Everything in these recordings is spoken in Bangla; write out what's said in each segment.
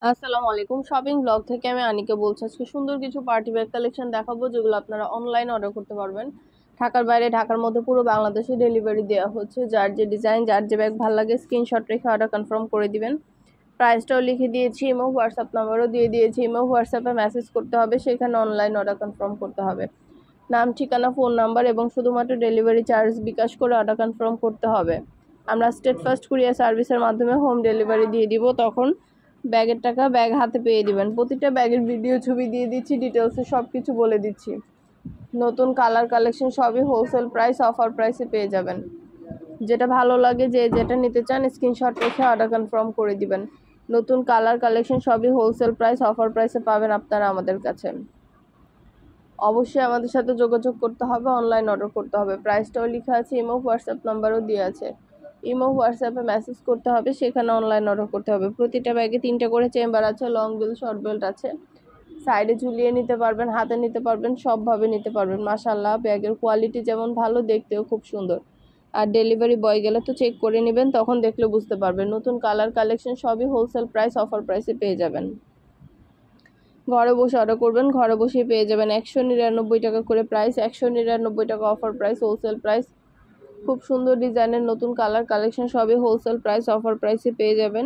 আসসালামু আলাইকুম। শপিং ব্লগ থেকে আমি আনিকা বলছি। আজকে সুন্দর কিছু পার্টি ব্যাগ কালেকশন দেখাবো, যেগুলো আপনারা অনলাইন অর্ডার করতে পারবেন। ঢাকার বাইরে, ঢাকার মধ্যে পুরো বাংলাদেশে ডেলিভারি দেওয়া হচ্ছে। যার যে ডিজাইন, যার যে ব্যাগ ভালো লাগে স্ক্রিনশট রেখে অর্ডার কনফার্ম করে দিবেন। প্রাইসটাও লিখে দিয়েছি, ইমো হোয়াটসঅ্যাপ নাম্বারও দিয়ে দিয়েছি। ইমো হোয়াটসঅ্যাপে মেসেজ করতে হবে, সেখানে অনলাইন অর্ডার কনফার্ম করতে হবে। নাম, ঠিকানা, ফোন নাম্বার এবং শুধুমাত্র ডেলিভারি চার্জ বিকাশ করে অর্ডার কনফার্ম করতে হবে। আমরা স্টেট ফার্স্ট কুরিয়ার সার্ভিসের মাধ্যমে হোম ডেলিভারি দিয়ে দিব। তখন ব্যাগের টাকা ব্যাগ হাতে পেয়ে দিবেন। প্রতিটা ব্যাগের ভিডিও ছবি দিয়ে দিচ্ছি, ডিটেলসে সব কিছু বলে দিচ্ছি। নতুন কালার কালেকশন সবই হোলসেল প্রাইস, অফার প্রাইসে পেয়ে যাবেন। যেটা ভালো লাগে, যে যেটা নিতে চান স্ক্রিনশট রেখে অর্ডার কনফার্ম করে দিবেন। নতুন কালার কালেকশন সবই হোলসেল প্রাইস, অফার প্রাইসে পাবেন আপনারা আমাদের কাছে। অবশ্যই আমাদের সাথে যোগাযোগ করতে হবে, অনলাইন অর্ডার করতে হবে। প্রাইসটাও লেখা আছে, ইমো হোয়াটসঅ্যাপ নাম্বারও দেওয়া আছে। ইমো হোয়াটসঅ্যাপে মেসেজ করতে হবে, সেখানে অনলাইন অর্ডার করতে হবে। প্রতিটা ব্যাগে 3টে করে চেম্বার আছে, লং বেল্ট, শর্ট বেল্ট আছে। সাইডে ঝুলিয়ে নিতে পারবেন, হাতে নিতে পারবেন, সবভাবে নিতে পারবেন। মাশাআল্লাহ, ব্যাগের কোয়ালিটি যেমন ভালো, দেখতেও খুব সুন্দর। আর ডেলিভারি বয় গেলে তো চেক করে নেবেন, তখন দেখলে বুঝতে পারবেন। নতুন কালার কালেকশন সবই হোলসেল প্রাইস, অফার প্রাইসে পেয়ে যাবেন। ঘরে বসে অর্ডার করবেন, ঘরে বসেই পেয়ে যাবেন। 199 টাকা করে প্রাইস, 199 টাকা অফার প্রাইস, হোলসেল প্রাইস। খুব সুন্দর ডিজাইনের নতুন কালার কালেকশন সবই হোলসেল প্রাইস, অফার প্রাইসে পেয়ে যাবেন।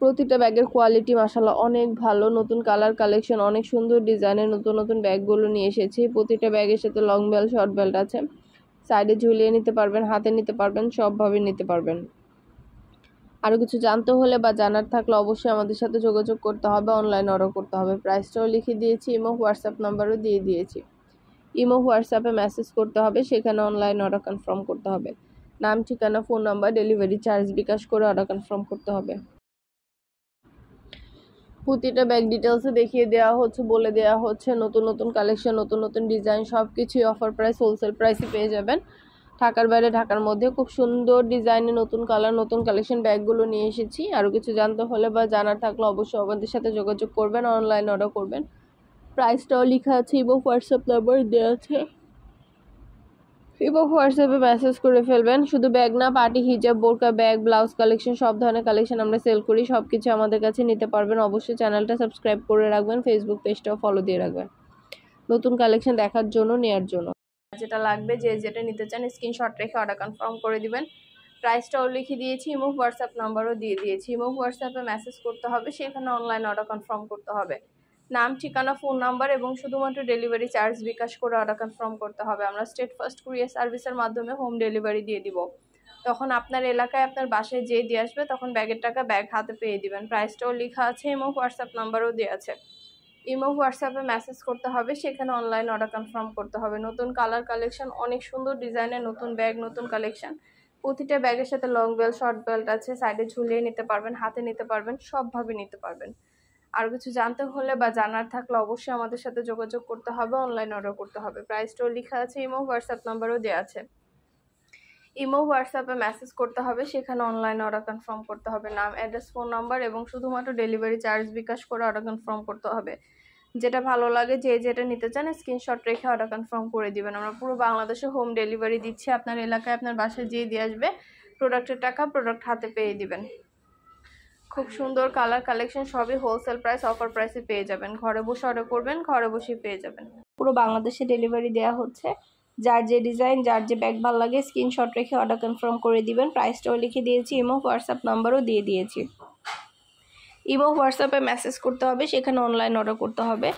প্রতিটা ব্যাগের কোয়ালিটি মাশাআল্লাহ অনেক ভালো। নতুন কালার কালেকশন, অনেক সুন্দর ডিজাইনের নতুন নতুন ব্যাগগুলো নিয়ে এসেছি। প্রতিটা ব্যাগের সাথে লং বেল্ট, শর্ট বেল্ট আছে। সাইডে ঝুলিয়ে নিতে পারবেন, হাতে নিতে পারবেন, সবভাবে নিতে পারবেন। আরও কিছু জানতে হলে বা জানার থাকলে অবশ্যই আমাদের সাথে যোগাযোগ করতে হবে, অনলাইন অর্ডার করতে হবে। প্রাইসটাও লিখে দিয়েছি, ইমো হোয়াটসঅ্যাপ নাম্বারও দিয়ে দিয়েছি। ইমো হোয়াটসঅ্যাপে মেসেজ করতে হবে, সেখানে অনলাইন অর্ডার কনফার্ম করতে হবে। নাম, ঠিকানা, ফোন নাম্বার, ডেলিভারি চার্জ বিকাশ করে অর্ডার কনফার্ম করতে হবে। প্রতিটা ব্যাগ ডিটেলসে দেখিয়ে দেওয়া হচ্ছে, বলে দেওয়া হচ্ছে। নতুন নতুন কালেকশন, নতুন নতুন ডিজাইন, সব কিছুই অফার প্রাইস, হোলসেল প্রাইসে পেয়ে যাবেন। ঢাকার বাইরে, ঢাকার মধ্যে খুব সুন্দর ডিজাইনে নতুন কালার, নতুন কালেকশন ব্যাগগুলো নিয়ে এসেছি। আরও কিছু জানতে হলে বা জানার থাকলে অবশ্যই আমাদের সাথে যোগাযোগ করবেন, অনলাইন অর্ডার করবেন। প্রাইসটাও লেখা আছে, এবং হোয়াটসঅ্যাপ নাম্বার দেওয়া আছে। এবং হোয়াটসঅ্যাপে মেসেজ করে ফেলবেন। শুধু ব্যাগ না, পার্টি, হিজাব, বোরকা, ব্যাগ, ব্লাউজ কালেকশন, সব ধরনের কালেকশন আমরা সেল করি। সব কিছু আমাদের কাছে নিতে পারবেন। অবশ্যই চ্যানেলটা সাবস্ক্রাইব করে রাখবেন, ফেসবুক পেজটাও ফলো দিয়ে রাখবেন নতুন কালেকশন দেখার জন্য, নেওয়ার জন্য। যেটা লাগবে, যে যেটা নিতে চান স্ক্রিনশট রেখে অর্ডার কনফার্ম করে দিবেন। প্রাইসটাও লিখে দিয়েছি, ইমো হোয়াটসঅ্যাপ নাম্বারও দিয়ে দিয়েছি। ইমো হোয়াটসঅ্যাপে মেসেজ করতে হবে, সেখানে অনলাইন অর্ডার কনফার্ম করতে হবে। নাম, ঠিকানা, ফোন নাম্বার এবং শুধুমাত্র ডেলিভারি চার্জ বিকাশ করে অর্ডার কনফার্ম করতে হবে। আমরা স্টেট ফার্স্ট কুরিয়ার সার্ভিসের মাধ্যমে হোম ডেলিভারি দিয়ে দিব। তখন আপনার এলাকায়, আপনার বাসায় যেয়ে দিয়ে আসবে, তখন ব্যাগের টাকা ব্যাগ হাতে পেয়ে দিবেন। প্রাইসটাও লেখা আছে, ইমো হোয়াটসঅ্যাপ নাম্বারও দেওয়া আছে। ইমো হোয়াটসঅ্যাপে মেসেজ করতে হবে, সেখানে অনলাইন অর্ডার কনফার্ম করতে হবে। নতুন কালার কালেকশন, অনেক সুন্দর ডিজাইনের নতুন ব্যাগ, নতুন কালেকশন। প্রতিটা ব্যাগের সাথে লং বেল্ট, শর্ট বেল্ট আছে। সাইডে ঝুলিয়ে নিতে পারবেন, হাতে নিতে পারবেন, সবভাবে নিতে পারবেন। আর কিছু জানতে হলে বা জানার থাকলে অবশ্যই আমাদের সাথে যোগাযোগ করতে হবে, অনলাইন অর্ডার করতে হবে। প্রাইসটাও লেখা আছে, ইমো হোয়াটসঅ্যাপ নাম্বারও দেওয়া আছে। ইমো হোয়াটসঅ্যাপে মেসেজ করতে হবে, সেখানে অনলাইন অর্ডার কনফার্ম করতে হবে। নাম, অ্যাড্রেস, ফোন নাম্বার এবং শুধুমাত্র ডেলিভারি চার্জ বিকাশ করে অর্ডার কনফার্ম করতে হবে। যেটা ভালো লাগে, যে যেটা নিতে চান স্ক্রিনশট রেখে অর্ডার কনফার্ম করে দিবেন। আমরা পুরো বাংলাদেশে হোম ডেলিভারি দিচ্ছি। আপনার এলাকায়, আপনার বাসায় যেয়ে দিয়ে আসবে, প্রোডাক্টের টাকা প্রোডাক্ট হাতে পেয়ে দিবেন। খুব সুন্দর কালার কালেকশন সবই হোলসেল প্রাইস, অফার প্রাইসে পেয়ে যাবেন। ঘরে বসে অর্ডার করবেন, ঘরে বসেই পেয়ে যাবেন। পুরো বাংলাদেশে ডেলিভারি দেওয়া হচ্ছে। যার যে ডিজাইন, যার যে ব্যাগ ভালো লাগে স্ক্রিনশট রেখে অর্ডার কনফার্ম করে দিবেন। প্রাইসটাও লিখে দিয়েছি, ইমো হোয়াটসঅ্যাপ নাম্বারও দিয়ে দিয়েছি। ইমো হোয়াটসঅ্যাপে মেসেজ করতে হবে, সেখানে অনলাইন অর্ডার করতে হবে।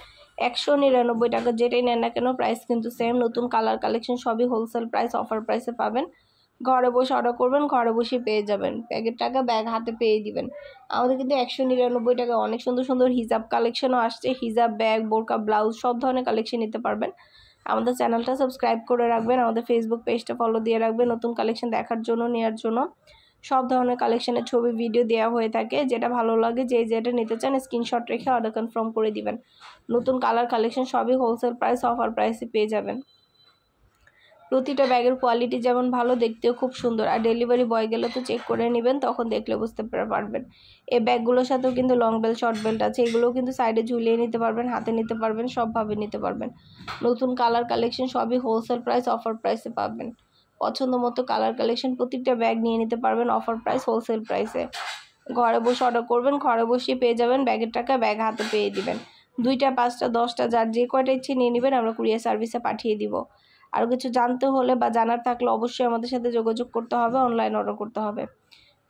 199 টাকা যেটাই নেন না কেন, প্রাইস কিন্তু সেম। নতুন কালার কালেকশন সবই হোলসেল প্রাইস, অফার প্রাইসে পাবেন। ঘরে বসে অর্ডার করবেন, ঘরে বসে পেয়ে যাবেন। ব্যাগের টাকা ব্যাগ হাতে পেয়ে দিবেন। আমাদের কিন্তু 199 টাকা অনেক সুন্দর সুন্দর হিজাব কালেকশনও আসছে। হিজাব, ব্যাগ, বোরকা, ব্লাউজ, সব ধরনের কালেকশন নিতে পারবেন। আমাদের চ্যানেলটা সাবস্ক্রাইব করে রাখবেন, আমাদের ফেসবুক পেজটা ফলো দিয়ে রাখবেন নতুন কালেকশন দেখার জন্য, নেওয়ার জন্য। সব ধরনের কালেকশনের ছবি, ভিডিও দেওয়া হয়ে থাকে। যেটা ভালো লাগে, যে যেটা নিতে চান স্ক্রিনশট রেখে অর্ডার কনফার্ম করে দিবেন। নতুন কালার কালেকশন সবই হোলসেল প্রাইস, অফার প্রাইসে পেয়ে যাবেন। প্রতিটা ব্যাগের কোয়ালিটি যেমন ভালো, দেখতেও খুব সুন্দর। আর ডেলিভারি বয় গেলে তো চেক করে নেবেন, তখন দেখলে বুঝতে পারবেন। এই ব্যাগগুলোর সাথেও কিন্তু লং বেল্ট, শর্ট বেল্ট আছে। এগুলোও কিন্তু সাইডে ঝুলিয়ে নিতে পারবেন, হাতে নিতে পারবেন, সবভাবে নিতে পারবেন। নতুন কালার কালেকশন সবই হোলসেল প্রাইস, অফার প্রাইসে পাবেন। পছন্দ মতো কালার কালেকশন প্রতিটা ব্যাগ নিয়ে নিতে পারবেন অফার প্রাইস হোলসেল প্রাইসে। ঘরে বসে অর্ডার করবেন, ঘরে বসেই পেয়ে যাবেন, ব্যাগের টাকা ব্যাগ হাতে পেয়ে দিবেন। 2টা 5টা 10টা যার যে কয়টা ইচ্ছে নিয়ে নেবেন, আমরা কুরিয়ার সার্ভিসে পাঠিয়ে দিব। আরও কিছু জানতে হলে বা জানার থাকলে অবশ্যই আমাদের সাথে যোগাযোগ করতে হবে, অনলাইন অর্ডার করতে হবে।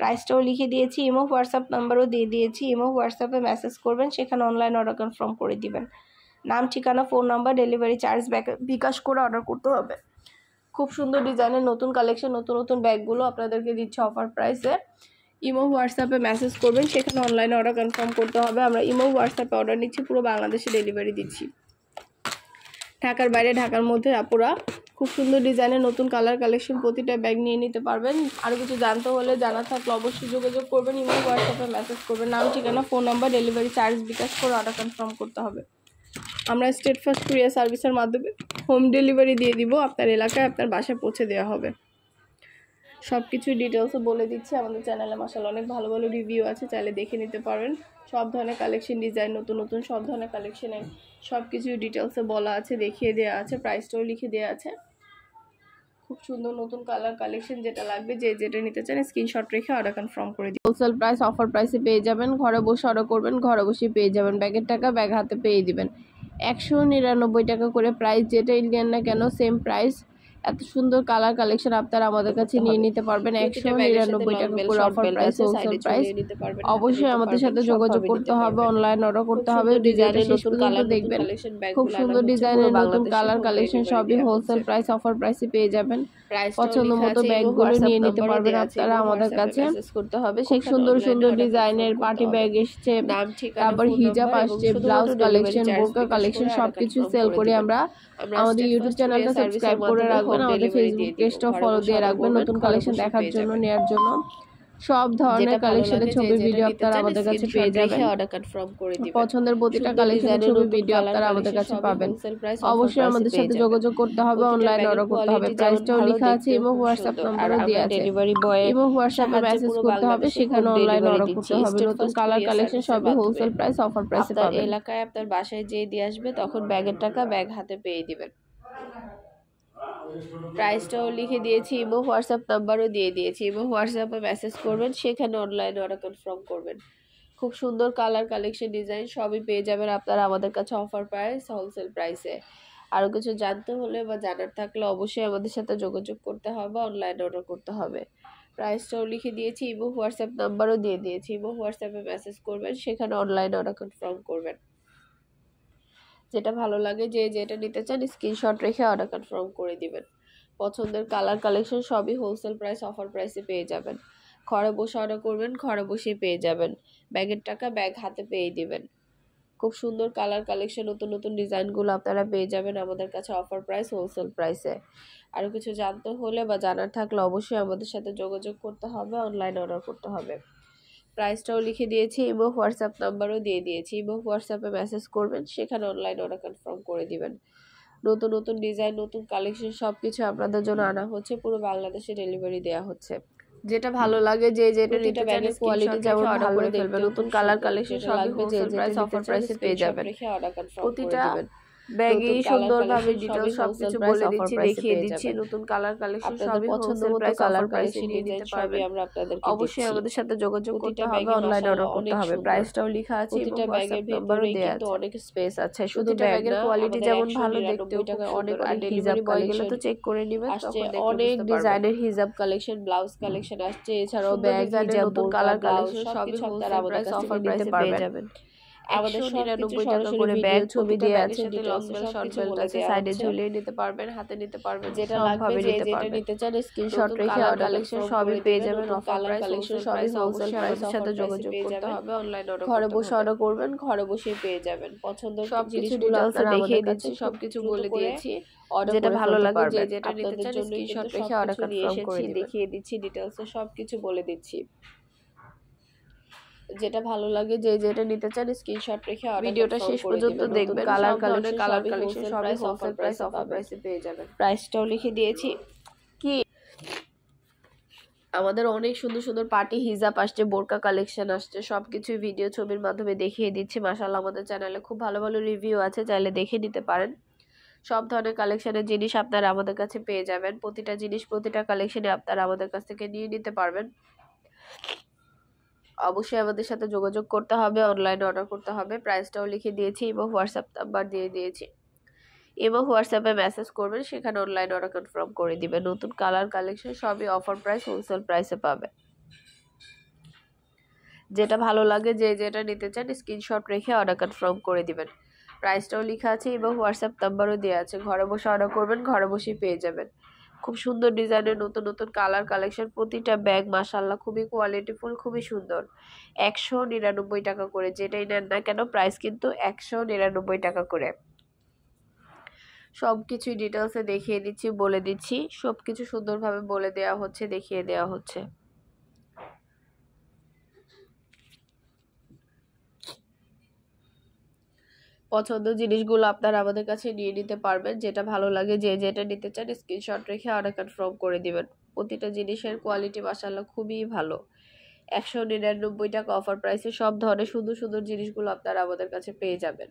প্রাইসটাও লিখে দিয়েছি, ইমো হোয়াটসঅ্যাপ নাম্বারও দিয়ে দিয়েছি। ইমো হোয়াটসঅ্যাপে মেসেজ করবেন, সেখানে অনলাইন অর্ডার কনফার্ম করে দিবেন। নাম, ঠিকানা, ফোন নাম্বার, ডেলিভারি চার্জ বিকাশ করে অর্ডার করতে হবে। খুব সুন্দর ডিজাইনের নতুন কালেকশন, নতুন নতুন ব্যাগগুলো আপনাদেরকে দিচ্ছে অফার প্রাইসে। ইমো হোয়াটসঅ্যাপে মেসেজ করবেন, সেখানে অনলাইনে অর্ডার কনফার্ম করতে হবে। আমরা ইমো হোয়াটসঅ্যাপে অর্ডার নিচ্ছি, পুরো বাংলাদেশে ডেলিভারি দিচ্ছি। ঢাকার বাইরে, ঢাকার মধ্যে আপুরা খুব সুন্দর ডিজাইনের নতুন কালার কালেকশন প্রতিটা ব্যাগ নিয়ে নিতে পারবেন। আরও কিছু জানতে হলে জানা থাকলে অবশ্যই যোগাযোগ করবেন, ইমো হোয়াটসঅ্যাপে মেসেজ করবেন। নাম, ঠিকানা, ফোন নাম্বার, ডেলিভারি চার্জ বিকাশ করে অর্ডার কনফার্ম করতে হবে। আমরা স্টেট ফার্স্ট কুরিয়ার সার্ভিসের মাধ্যমে হোম ডেলিভারি দিয়ে দিব, আপনার এলাকায় আপনার বাসায় পৌঁছে দেওয়া হবে। সব কিছুই ডিটেলসে বলে দিচ্ছি। আমাদের চ্যানেলে মাশাআল্লাহ অনেক ভালো ভালো রিভিউ আছে, চাইলে দেখে নিতে পারবেন। সব ধরনের কালেকশন, ডিজাইন, নতুন নতুন সব ধরনের কালেকশনের সব কিছুই ডিটেলসে বলা আছে, দেখিয়ে দেওয়া আছে, প্রাইসটাও লিখে দেওয়া আছে। খুব সুন্দর নতুন কালার কালেকশন, যেটা লাগবে যে যেটা নিতে চান স্ক্রিনশট রেখে অর্ডার কনফার্ম করে দিন। হোলসেল প্রাইস অফার প্রাইসে পেয়ে যাবেন, ঘরে বসে অর্ডার করবেন, ঘরে বসে পেয়ে যাবেন, ব্যাগের টাকা ব্যাগ হাতে পেয়ে দিবেন। 199 টাকা করে প্রাইস, যেটা ইন্ডিয়ান না কেন সেম প্রাইস। এত সুন্দর কালার কালেকশন আপনারা আমাদের কাছে নিয়ে নিতে পারবেন 199 টাকা করে অফার প্রাইস, হোলসেল প্রাইস। অবশ্যই আমাদের সাথে যোগাযোগ করতে হবে, অনলাইন অর্ডার করতে হবে। ডিজাইনের নতুন কালার দেখবেন, খুব সুন্দর ডিজাইনের নতুন কালার কালেকশন সবই হোলসেল প্রাইস অফার প্রাইসে পেয়ে যাবেন। পছন্দ মতো ব্যাগগুলো নিয়ে নিতে পারবেন আপনারা আমাদের কাছে। খুব সুন্দর সুন্দর ডিজাইনের পার্টি ব্যাগ এসছে, তারপর হিজাব আসছে, ব্লাউজ কালেকশন, বোরকা কালেকশন সবকিছু সেল করে আমরা। আমাদের ইউটিউব চ্যানেলটা সাবস্ক্রাইব করে রাখবেন, আমাদের ফেসবুক পেজটাও ফলো দিয়ে রাখবেন নতুন কালেকশন দেখার জন্য, নেওয়ার জন্য। সব ধরনের কালেকশনের ছবি ভিডিও আপনারা আমাদের কাছে পেয়ে যাবেন। পছন্দের প্রতিটা কালেকশনের ছবি ভিডিও আপনারা আমাদের কাছে পাবেন। অবশ্যই আমাদের সাথে যোগাযোগ করতে হবে, অনলাইন অর্ডার করতে হবে। প্রাইসটাও লেখা আছে এবং হোয়াটসঅ্যাপ নাম্বারও দেওয়া আছে, এবং হোয়াটসঅ্যাপে মেসেজ করতে হবে, সেখানে অনলাইন অর্ডার করতে হবে। নতুন কালার কালেকশন সবই হোলসেল প্রাইস অফার প্রাইসে পাবেন। এলাকায় আপনার বাসায় যেয়ে দিয়ে আসবে, তখন ব্যাগের টাকা ব্যাগ হাতে পেয়ে দিবেন। প্রাইসটাও লিখে দিয়েছি, ইমো হোয়াটসঅ্যাপ নাম্বারও দিয়ে দিয়েছি। ইমো হোয়াটসঅ্যাপে মেসেজ করবেন, সেখানে অনলাইন অর্ডার কনফার্ম করবেন। খুব সুন্দর কালার কালেকশন ডিজাইন সবই পেয়ে যাবেন আপনারা আমাদের কাছে অফার প্রাইস হোলসেল প্রাইসে। আরও কিছু জানতে হলে বা জানার থাকলে অবশ্যই আমাদের সাথে যোগাযোগ করতে হবে, অনলাইন অর্ডার করতে হবে। প্রাইসটাও লিখে দিয়েছি, ইমো হোয়াটসঅ্যাপ নাম্বারও দিয়ে দিয়েছি। ইমো হোয়াটসঅ্যাপে মেসেজ করবেন, সেখানে অনলাইন অর্ডার কনফার্ম করবেন। যেটা ভালো লাগে যে যেটা নিতে চান স্ক্রিনশট রেখে অর্ডার কনফার্ম করে দিবেন। পছন্দের কালার কালেকশন সবই হোলসেল প্রাইস অফার প্রাইসে পেয়ে যাবেন। ঘরে বসে অর্ডার করবেন, ঘরে বসে পেয়ে যাবেন, ব্যাগের টাকা ব্যাগ হাতে পেয়ে দিবেন। খুব সুন্দর কালার কালেকশন, নতুন নতুন ডিজাইনগুলো আপনারা পেয়ে যাবেন আমাদের কাছে অফার প্রাইস হোলসেল প্রাইসে। আরও কিছু জানতে হলে বা জানার থাকলে অবশ্যই আমাদের সাথে যোগাযোগ করতে হবে, অনলাইন অর্ডার করতে হবে। প্রাইসটাও লিখে দিয়েছি, ইমো হোয়াটসঅ্যাপ নাম্বারও দিয়ে দিয়েছি। ইমো হোয়াটসঅ্যাপে মেসেজ করবেন, সেখানে অনলাইন অর্ডার কনফার্ম করে দিবেন। নতুন নতুন ডিজাইন, নতুন কালেকশন সব কিছু আপনাদের জন্য আনা হচ্ছে, পুরো বাংলাদেশে ডেলিভারি দেওয়া হচ্ছে। যেটা ভালো লাগে যে যেটা নিতে ব্যাগের কোয়ালিটি যেমন ভালো করে ফেলবেন, নতুন কালার কালেকশন সবই হোলসেল প্রাইস অফার প্রাইসে পেয়ে যাবেন। প্রতিটা ব্যাগই সুন্দরভাবে ডিটেইলস সবকিছু বলে দিচ্ছি, দেখিয়ে দিচ্ছি। নতুন কালার কালেকশন সবই পছন্দ মতো কালার প্রাইসে নিয়ে নিতে পারবেন। আমরা আপনাদেরকে অবশ্যই আমাদের সাথে যোগাযোগ করতে হবে, অনলাইন অর্ডার করতে হবে। প্রাইসটাও লেখা আছে, প্রতিটা ব্যাগের ভেতরে কিন্তু অনেক স্পেস আছে। শুধু ব্যাগের কোয়ালিটি যেমন ভালো, দেখতেও অনেক ডেলিভারি বয় গেলে তো চেক করে নেবেন, তখন অনেক ডিজাইনের হিজাব কালেকশন, ব্লাউজ কালেকশন আসছে। এছাড়াও ব্যাগ, হিজাব, নতুন কালার কালেকশন সবই আপনারা আমাদের কাছে অফার প্রাইসে পেয়ে যাবেন। আমাদের 199 টাকা করে ব্যাগ, ছবি দিয়ে আছে, লং বেল্ট, শর্ট বেল্ট আছে, সাইডে ঝুলিয়ে নিতে পারবেন, হাতে নিতে পারবেন, যেটা লাগবে যে যেটা নিতে চান স্ক্রিনশট রেখে অর্ডার কালেকশন সবই পেয়ে যাবেন। অফার প্রাইস কালেকশন সবই হোলসেল প্রাইসের সাথে যোগাযোগ করতে হবে, অনলাইন অর্ডার ঘরে বসে অর্ডার করবেন, ঘরে বসে পেয়ে যাবেন। পছন্দের সব জিনিসগুলো আপনারা দেখিয়ে দিচ্ছি, সবকিছু বলে দিয়েছি। যেটা ভালো লাগে যে যেটা নিতে চান স্ক্রিনশট রেখে অর্ডার কনফার্ম করে দিবেন। দেখিয়ে দিচ্ছি ডিটেইলসে সবকিছু বলে দিচ্ছি। যেটা ভালো লাগে যে যেটা নিতে চান স্ক্রিনশট রেখে ভিডিওটা শেষ পর্যন্ত দেখবেন। কালার কালেকশন সবই হোলসেল প্রাইস অফার প্রাইসে পেয়ে যাবেন। প্রাইসটাও লিখে দিয়েছি। কি আমাদের অনেক সুন্দর সুন্দর পার্টি হিজাব আসছে, বোরকা কালেকশন আসছে, সবকিছু ভিডিও ছবির মাধ্যমে দেখিয়ে দিচ্ছি। মাশাআল্লাহ আমাদের চ্যানেলে খুব ভালো ভালো রিভিউ আছে, চাইলে দেখে নিতে পারেন। সব ধরনের কালেকশনের জিনিস আপনারা আমাদের কাছে পেয়ে যাবেন। প্রতিটা জিনিস প্রতিটা কালেকশনে আপনারা আমাদের কাছ থেকে নিয়ে নিতে পারবেন। অবশ্যই আমাদের সাথে যোগাযোগ করতে হবে, অনলাইনে অর্ডার করতে হবে। প্রাইসটাও লিখে দিয়েছি এবং হোয়াটসঅ্যাপ নাম্বার দিয়ে দিয়েছি, এবং হোয়াটসঅ্যাপে মেসেজ করবেন, সেখানে অনলাইন অর্ডার কনফার্ম করে দিবেন। নতুন কালার কালেকশন সবই অফার প্রাইস, হোলসেল প্রাইসে পাবে। যেটা ভালো লাগে, যে যেটা নিতে চান স্ক্রিনশট রেখে অর্ডার কনফার্ম করে দিবেন। প্রাইসটাও লেখা আছে এবং হোয়াটসঅ্যাপ নাম্বারও দেওয়া আছে। ঘরে বসে অর্ডার করবেন, ঘরে বসেই পেয়ে যাবেন। খুব সুন্দর ডিজাইনের নতুন নতুন কালার কালেকশন। প্রতিটা ব্যাগ মাশাআল্লাহ খুবই কোয়ালিটিফুল, খুবই সুন্দর। 199 টাকা করে, যেটাই নেন না কেন প্রাইস কিন্তু 199 টাকা করে। সব কিছুই ডিটেলসে দেখিয়ে দিচ্ছি, বলে দিচ্ছি। সব কিছু সুন্দরভাবে বলে দেওয়া হচ্ছে, দেখিয়ে দেওয়া হচ্ছে। পছন্দ জিনিসগুলো আপনারা আমাদের কাছে নিয়ে নিতে পারবেন। যেটা ভালো লাগে, যে যেটা নিতে চান স্ক্রিনশট রেখে অর্ডার কনফার্ম করে দিবেন। প্রতিটা জিনিসের কোয়ালিটি মাশাআল্লাহ খুবই ভালো। 199 টাকা অফার প্রাইসে সব ধরনের সুন্দর সুন্দর জিনিসগুলো আপনারা আমাদের কাছে পেয়ে যাবেন।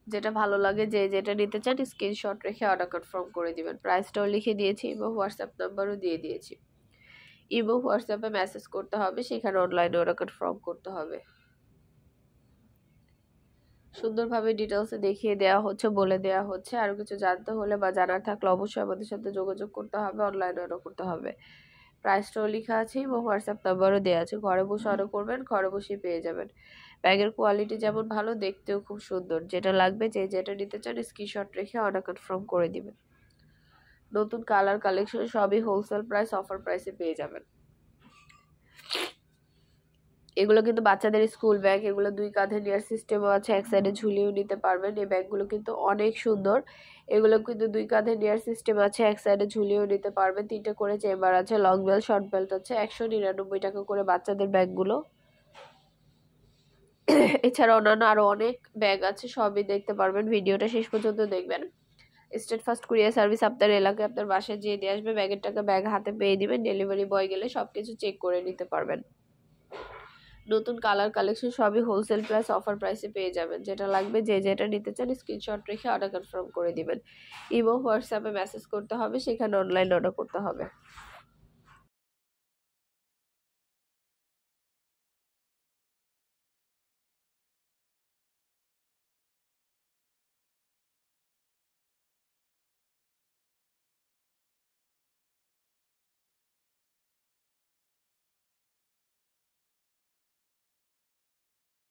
যেটা ভালো লাগে, যে যেটা নিতে চান স্ক্রিনশট রেখে অর্ডার কনফার্ম করে দিবেন। প্রাইসটাও লিখে দিয়েছি এবং হোয়াটসঅ্যাপ নাম্বারও দিয়ে দিয়েছি। এবং হোয়াটসঅ্যাপে মেসেজ করতে হবে, সেখানে অনলাইনে অর্ডার কনফার্ম করতে হবে। সুন্দরভাবে ডিটেলসে দেখিয়ে দেওয়া হচ্ছে, বলে দেওয়া হচ্ছে। আরও কিছু জানতে হলে বা জানার থাকলে অবশ্যই আমাদের সাথে যোগাযোগ করতে হবে, অনলাইনে অর্ডার করতে হবে। প্রাইসটাও লেখা আছে এবং হোয়াটসঅ্যাপ নাম্বারও দেওয়া আছে। ঘরে বসে অর্ডার করবেন, ঘরে বসেই পেয়ে যাবেন। ব্যাগের কোয়ালিটি যেমন ভালো, দেখতেও খুব সুন্দর। যেটা লাগবে, যে যেটা নিতে চান স্ক্রিনশট রেখে অর্ডার কনফার্ম করে দিবেন। নতুন কালার কালেকশন সবই হোলসেল প্রাইস, অফার প্রাইসে পেয়ে যাবেন। এগুলো কিন্তু বাচ্চাদের স্কুল ব্যাগ। এগুলো 2 কাঁধে নেওয়ার সিস্টেমও আছে, এক সাইডে ঝুলিয়েও নিতে পারবেন। এই ব্যাগগুলো কিন্তু অনেক সুন্দর। এগুলো কিন্তু 2 কাঁধে নেওয়ার সিস্টেম আছে, এক সাইডে ঝুলিয়েও নিতে পারবেন। 3টে করে চেম্বার আছে, লং বেল্ট শর্ট বেল্ট আছে। 199 টাকা করে বাচ্চাদের ব্যাগগুলো। এছাড়া অন্যান্য আরও অনেক ব্যাগ আছে, সবই দেখতে পারবেন। ভিডিওটা শেষ পর্যন্ত দেখবেন। স্টেট ফার্স্ট কুরিয়ার সার্ভিস আপনার এলাকায় আপনার বাসায় যেয়ে দিয়ে আসবে। ব্যাগের টাকা ব্যাগ হাতে পেয়ে দিবেন। ডেলিভারি বয় গেলে সব কিছু চেক করে নিতে পারবেন। নতুন কালার কালেকশন সবই হোলসেল প্রাইস, অফার প্রাইসে পেয়ে যাবেন। যেটা লাগবে, যে যেটা নিতে চান স্ক্রিনশট রেখে অর্ডার কনফার্ম করে দিবেন। এবং হোয়াটসঅ্যাপে মেসেজ করতে হবে, সেখানে অনলাইন অর্ডার করতে হবে।